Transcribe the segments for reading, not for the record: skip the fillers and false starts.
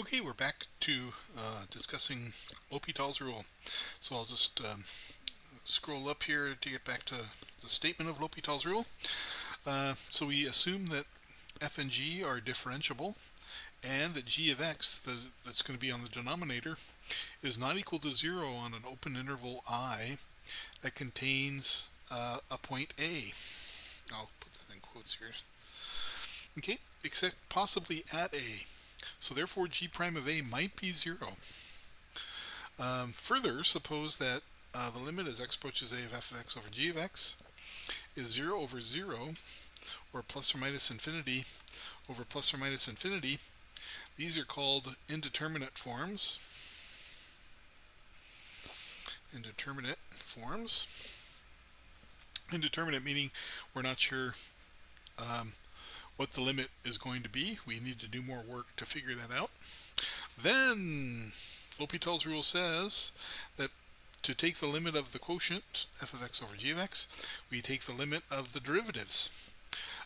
Okay, we're back to discussing L'Hopital's rule. So I'll just scroll up here to get back to the statement of L'Hopital's rule. So we assume that f and g are differentiable, and that g of x, that's going to be on the denominator, is not equal to 0 on an open interval I that contains a point A. I'll put that in quotes here. Okay, except possibly at A. So therefore g prime of A might be 0. Further, suppose that the limit as x approaches a of f of x over g of x is 0 over 0, or plus or minus infinity over plus or minus infinity. These are called indeterminate forms. Indeterminate forms. Indeterminate meaning we're not sure what the limit is going to be. We need to do more work to figure that out. Then L'Hopital's rule says that to take the limit of the quotient, f of x over g of x, we take the limit of the derivatives.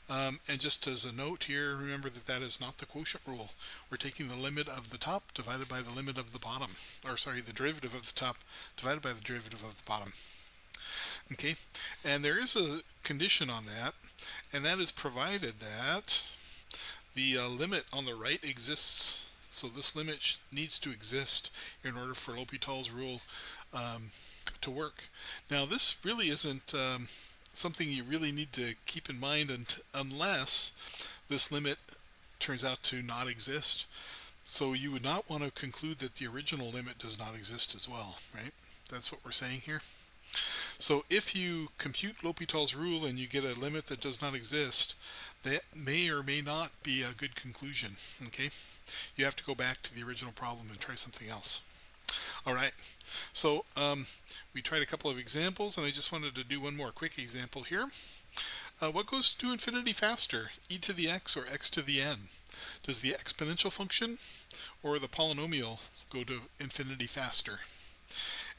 And just as a note here, remember that that is not the quotient rule. We're taking the limit of the top divided by the limit of the bottom. Or sorry, the derivative of the top divided by the derivative of the bottom. Okay, and there is a condition on that, and that is provided that the limit on the right exists. So this limit needs to exist in order for L'Hopital's rule to work. Now this really isn't something you really need to keep in mind unless this limit turns out to not exist. So you would not want to conclude that the original limit does not exist as well, right? That's what we're saying here. So if you compute L'Hopital's rule and you get a limit that does not exist, that may or may not be a good conclusion, okay? You have to go back to the original problem and try something else. All right, so we tried a couple of examples, and I just wanted to do one more quick example here. What goes to infinity faster, e to the x or x to the n? Does the exponential function or the polynomial go to infinity faster?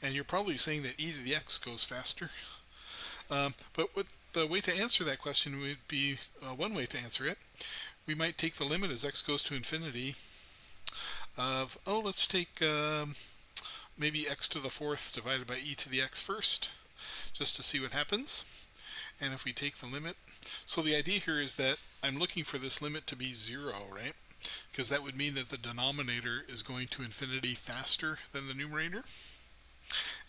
And you're probably saying that e to the x goes faster. But the way to answer that question would be, one way to answer it, we might take the limit as x goes to infinity of, let's take maybe x to the fourth divided by e to the x first, just to see what happens. And if we take the limit, so the idea here is that I'm looking for this limit to be 0, right? Because that would mean that the denominator is going to infinity faster than the numerator.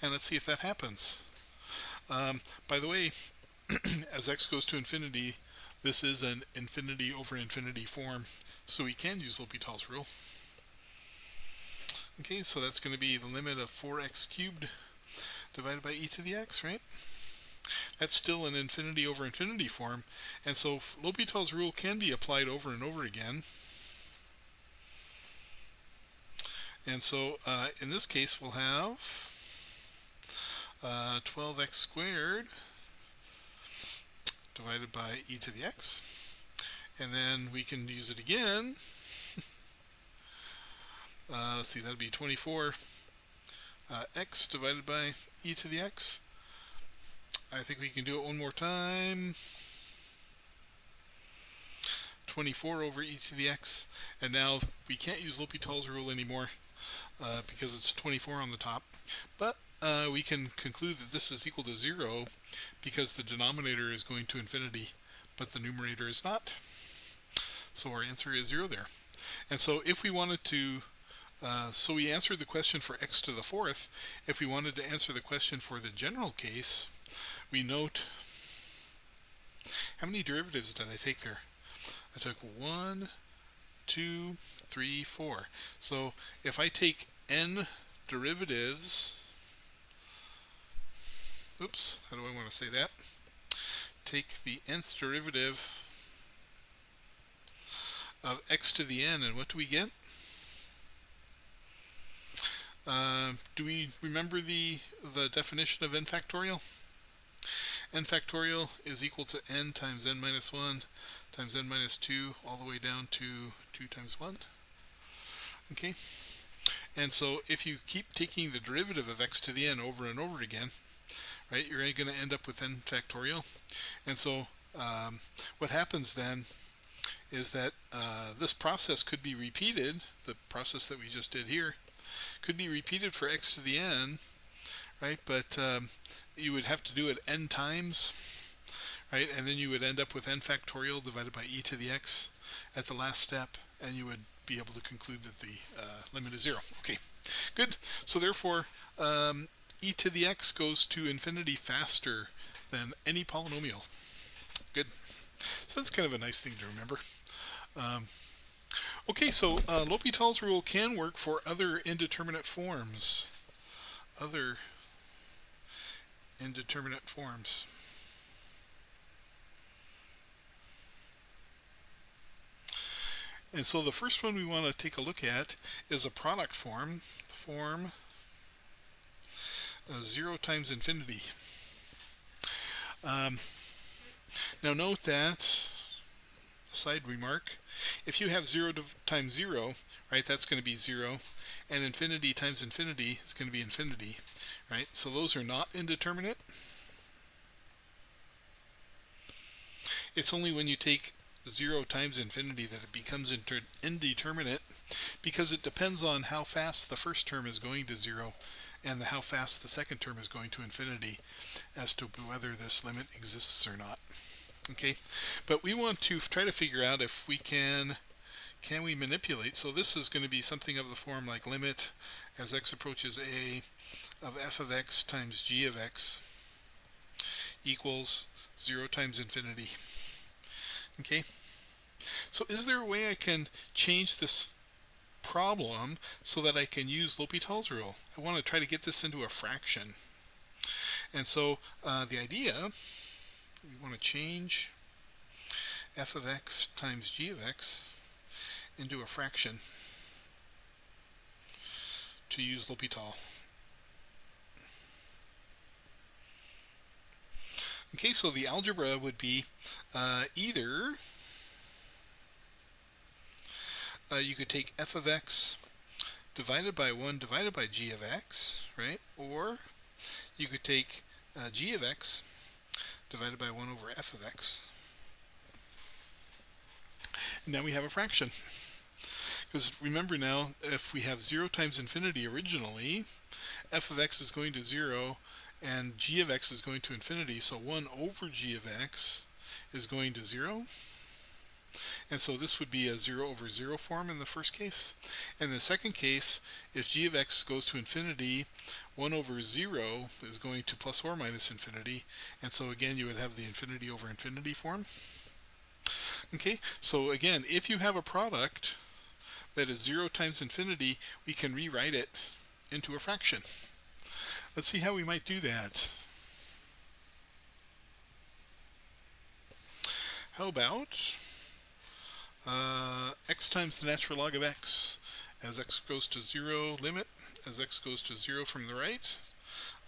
And let's see if that happens. By the way, as x goes to infinity, this is an infinity over infinity form, so we can use L'Hopital's rule. Okay, so that's going to be the limit of 4x cubed divided by e to the x, right? That's still an infinity over infinity form, and so L'Hopital's rule can be applied over and over again. And so in this case we'll have 12x squared divided by e to the x, and then we can use it again. Let's see, that would be 24 x divided by e to the x. I think we can do it one more time. 24 over e to the x, and now we can't use L'Hopital's rule anymore because it's 24 on the top, but we can conclude that this is equal to 0 because the denominator is going to infinity, but the numerator is not. So our answer is 0 there. And so if we wanted to, so we answered the question for x to the fourth. If we wanted to answer the question for the general case, we note, how many derivatives did I take there? I took 1, 2, 3, 4. So if I take n derivatives, oops, how do I want to say that? Take the nth derivative of x to the n, and what do we get? Do we remember the definition of n factorial? N factorial is equal to n times n minus 1 times n minus 2 all the way down to 2 times 1. Okay, and so if you keep taking the derivative of x to the n over and over again, right, you're going to end up with n factorial. And so what happens then is that this process could be repeated, the process that we just did here, could be repeated for x to the n, right? But you would have to do it n times, right? And then you would end up with n factorial divided by e to the x at the last step, and you would be able to conclude that the limit is 0. Okay, good. So therefore, e to the x goes to infinity faster than any polynomial. Good. So that's kind of a nice thing to remember. Okay, so L'Hopital's rule can work for other indeterminate forms. Other indeterminate forms. And so the first one we want to take a look at is a product form, form 0 times infinity. Now note that, side remark, if you have 0 times 0, right, that's going to be 0, and infinity times infinity is going to be infinity, right? So those are not indeterminate. It's only when you take 0 times infinity that it becomes indeterminate, because it depends on how fast the first term is going to 0 and how fast the second term is going to infinity as to whether this limit exists or not. Okay, but we want to try to figure out if we can we manipulate. So this is going to be something of the form like limit as x approaches a of f of x times g of x equals 0 times infinity. Okay, so is there a way I can change this problem so that I can use L'Hopital's rule? I want to try to get this into a fraction. And so the idea, we want to change f of x times g of x into a fraction to use L'Hopital. Okay, so the algebra would be either you could take f of x divided by 1 divided by g of x, right? Or you could take g of x divided by 1 over f of x. And now we have a fraction. Because remember now, if we have 0 times infinity originally, f of x is going to 0 and g of x is going to infinity, so 1 over g of x is going to 0. And so this would be a 0 over 0 form in the first case. In the second case, if g of x goes to infinity, 1 over 0 is going to plus or minus infinity. And so again, you would have the infinity over infinity form. Okay, so again, if you have a product that is 0 times infinity, we can rewrite it into a fraction. Let's see how we might do that. How about x times the natural log of x as x goes to 0, limit as x goes to 0 from the right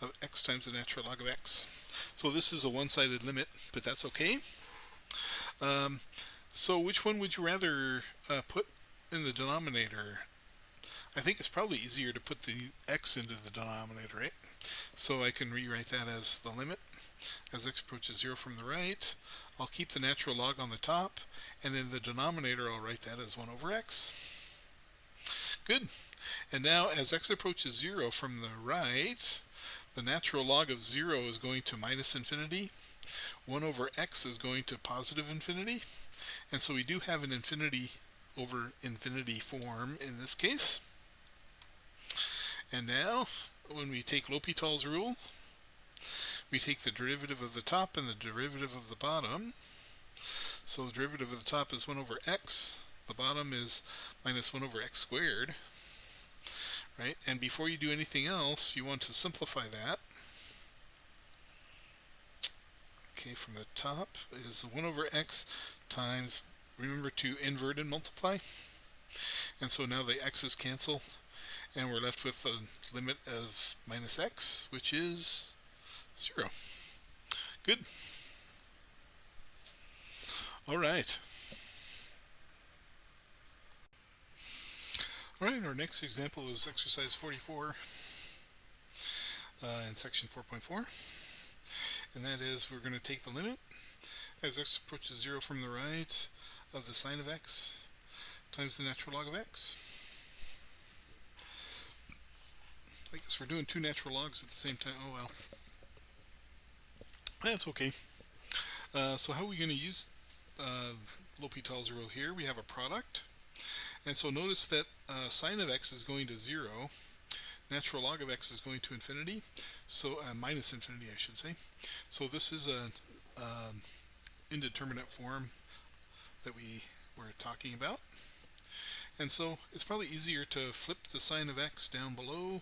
of x times the natural log of x. So this is a one-sided limit, but that's okay. So which one would you rather put in the denominator? I think it's probably easier to put the x into the denominator, right? So I can rewrite that as the limit as x approaches 0 from the right. I'll keep the natural log on the top, and in the denominator I'll write that as 1 over x. Good. And now as x approaches 0 from the right, the natural log of 0 is going to minus infinity. 1 over x is going to positive infinity. And so we do have an infinity over infinity form in this case. And now, when we take L'Hopital's rule, we take the derivative of the top and the derivative of the bottom. So the derivative of the top is 1 over x. The bottom is minus 1 over x squared. Right? And before you do anything else, you want to simplify that. Okay, from the top is 1 over x times, remember to invert and multiply. And so now the x's cancel, and we're left with a limit of minus x, which is 0. Good. All right. All right, our next example is exercise 44 in section 4.4. And that is we're going to take the limit as x approaches 0 from the right of the sine of x times the natural log of x. I guess we're doing two natural logs at the same time. Oh well. That's okay. So how are we going to use L'Hopital's rule here? We have a product. And so notice that sine of x is going to 0. Natural log of x is going to infinity. So minus infinity, I should say. So this is a indeterminate form that we were talking about. And so it's probably easier to flip the sine of x down below,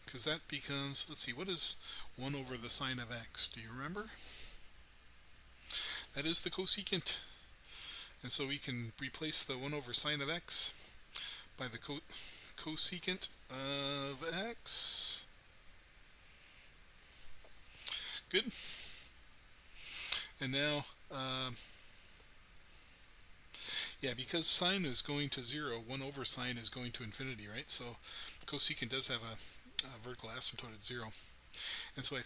because that becomes, let's see, what is 1 over the sine of x? Do you remember? That is the cosecant. And so we can replace the 1 over sine of x by the cosecant of x. Good. And now, yeah, because sine is going to 0, 1 over sine is going to infinity, right? So cosecant does have a vertical asymptote at 0. And so I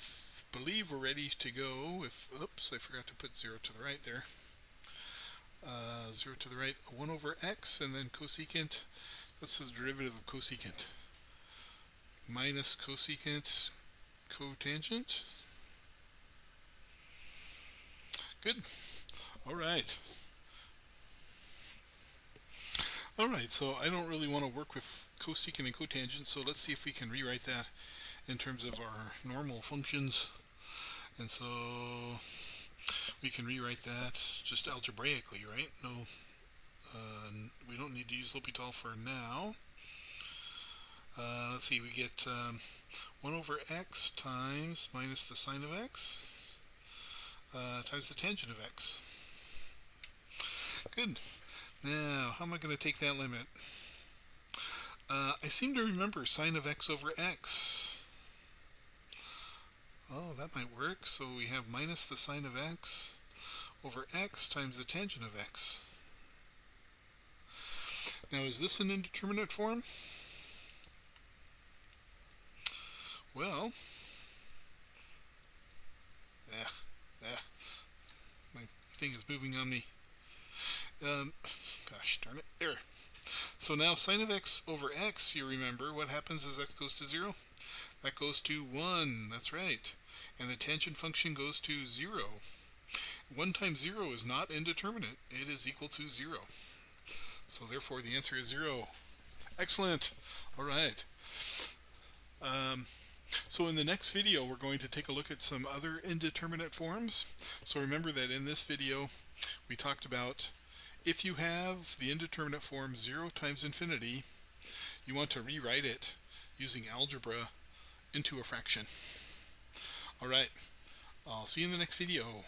believe we're ready to go with, oops, I forgot to put 0 to the right there. 0 to the right, 1 over x, and then cosecant, what's the derivative of cosecant? Minus cosecant cotangent. Good. Alright. Alright, so I don't really want to work with cosecant and cotangent, so let's see if we can rewrite that in terms of our normal functions. And so we can rewrite that just algebraically, right? No, we don't need to use L'Hopital for now. Let's see, we get 1 over x times minus the sine of x times the tangent of x. Good. Now, how am I going to take that limit? I seem to remember sine of x over x. Oh, that might work. So we have minus the sine of x over x times the tangent of x. Now, is this an indeterminate form? Well, my thing is moving on me. Gosh darn it, there. So now sine of x over x, you remember, what happens as x goes to 0? That goes to 1, that's right. And the tangent function goes to 0. 1 times 0 is not indeterminate. It is equal to 0. So therefore the answer is 0. Excellent. All right. So in the next video we're going to take a look at some other indeterminate forms. So remember that in this video we talked about if you have the indeterminate form 0 times infinity, you want to rewrite it using algebra into a fraction. All right. I'll see you in the next video.